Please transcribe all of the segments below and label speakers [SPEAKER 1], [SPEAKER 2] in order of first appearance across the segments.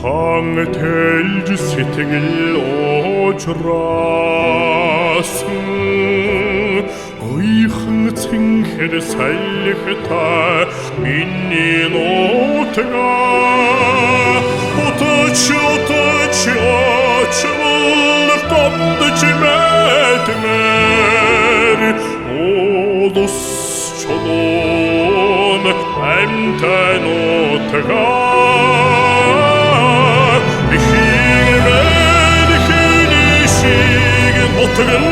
[SPEAKER 1] таңтелж сэтгэл уужраасан ойхон цэнхэр салхитай миний нутгаа утач гомдож мэдмээр улус чулуун амтай нутгаа бихимээр хинишиг нутгаа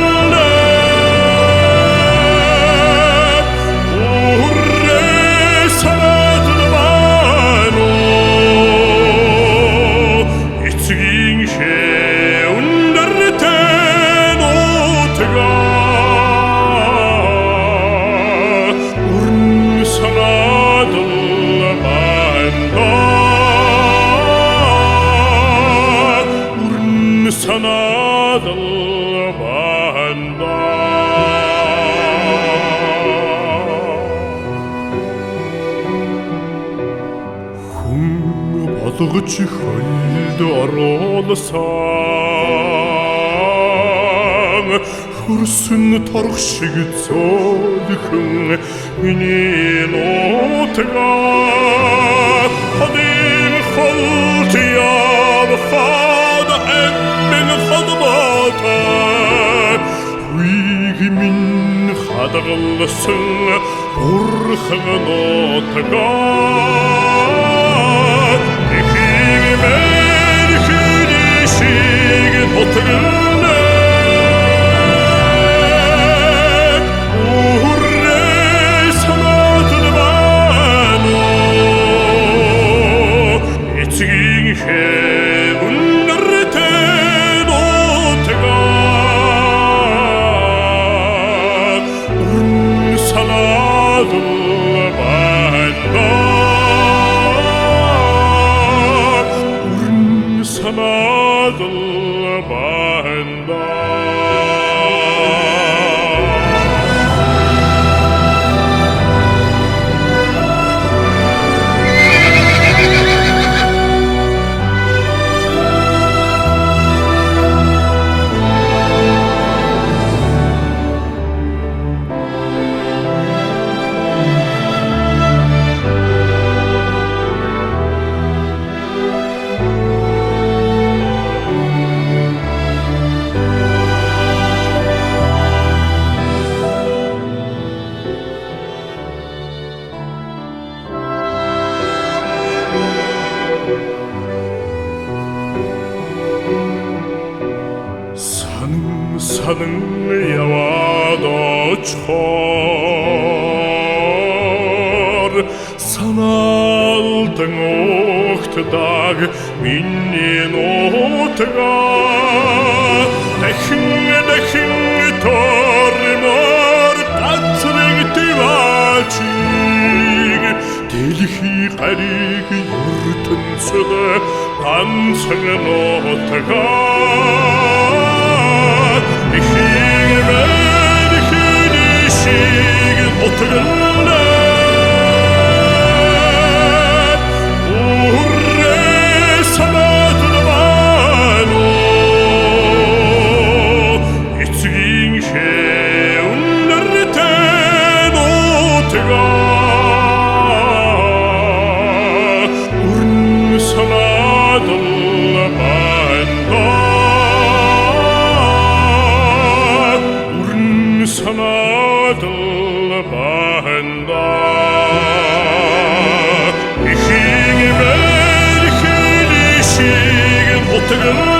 [SPEAKER 1] санаадал банда хүн болгож хөлд оруулсан хөрсөн торох шиг зөөлхөн миний нутгаа хадын холт явхад эммэн хадбата хуйг минь хадгалсан бурхан нутгаа ихимэр хинишиг нутгаа sanadal banda санан яваад очихоор санаалдан угтдаг миний нутгаа дахин тормор гацрыг дэваачиг дэлхий гариг ертөнцөд ганцхан нутгаа ихимэр хинишиг нутгаа sanadal banda ихимэр хинишиг нутгаа